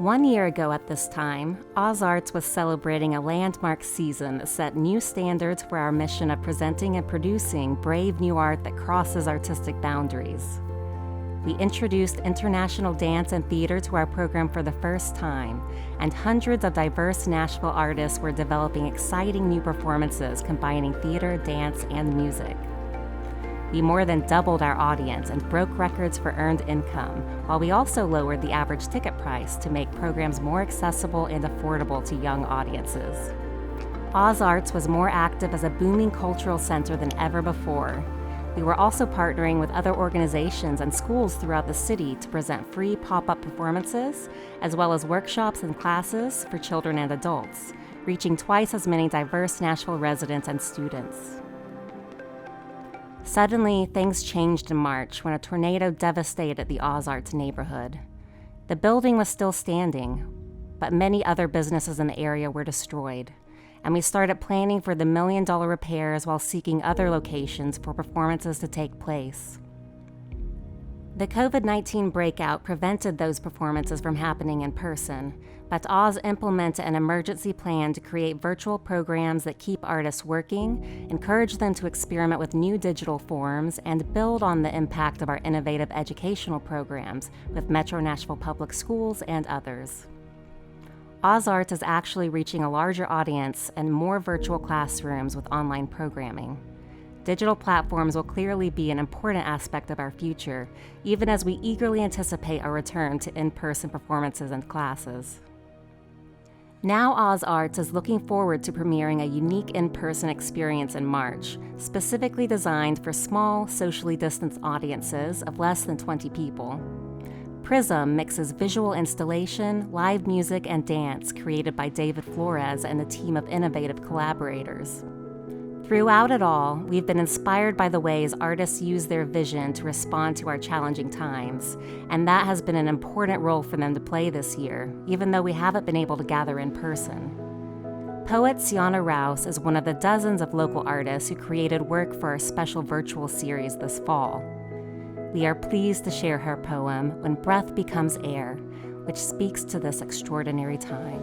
1 year ago at this time, Oz Arts was celebrating a landmark season that set new standards for our mission of presenting and producing brave new art that crosses artistic boundaries. We introduced international dance and theater to our program for the first time, and hundreds of diverse Nashville artists were developing exciting new performances combining theater, dance, and music. We more than doubled our audience and broke records for earned income, while we also lowered the average ticket price to make programs more accessible and affordable to young audiences. Oz Arts was more active as a booming cultural center than ever before. We were also partnering with other organizations and schools throughout the city to present free pop-up performances, as well as workshops and classes for children and adults, reaching twice as many diverse Nashville residents and students. Suddenly, things changed in March when a tornado devastated the Oz Arts neighborhood. The building was still standing, but many other businesses in the area were destroyed, and we started planning for the million-dollar repairs while seeking other locations for performances to take place. The COVID-19 breakout prevented those performances from happening in person, but Oz implemented an emergency plan to create virtual programs that keep artists working, encourage them to experiment with new digital forms, and build on the impact of our innovative educational programs with Metro Nashville Public Schools and others. Oz Arts is actually reaching a larger audience and more virtual classrooms with online programming. Digital platforms will clearly be an important aspect of our future, even as we eagerly anticipate a return to in-person performances and classes. Now Oz Arts is looking forward to premiering a unique in-person experience in March, specifically designed for small, socially distanced audiences of less than 20 people. Prism mixes visual installation, live music, and dance created by David Flores and a team of innovative collaborators. Throughout it all, we've been inspired by the ways artists use their vision to respond to our challenging times, and that has been an important role for them to play this year, even though we haven't been able to gather in person. Poet Sienna Rouse is one of the dozens of local artists who created work for our special virtual series this fall. We are pleased to share her poem, When Breath Becomes Air, which speaks to this extraordinary time.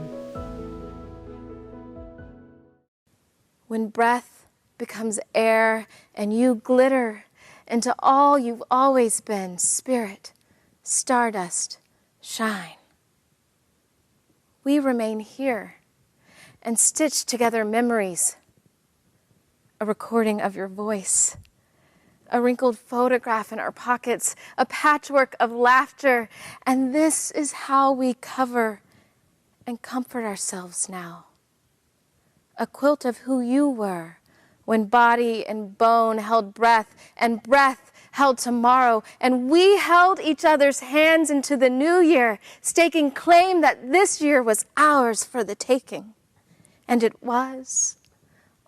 When breath becomes air and you glitter into all you've always been, spirit, stardust, shine. We remain here and stitch together memories, a recording of your voice, a wrinkled photograph in our pockets, a patchwork of laughter, and this is how we cover and comfort ourselves now. A quilt of who you were when body and bone held breath and breath held tomorrow, and we held each other's hands into the new year, staking claim that this year was ours for the taking. And it was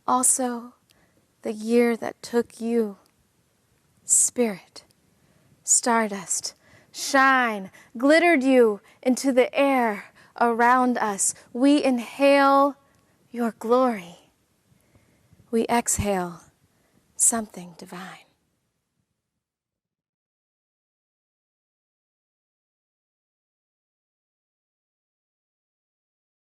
also the year that took you. Spirit, stardust, shine, glittered you into the air around us. We inhale your glory. We exhale something divine.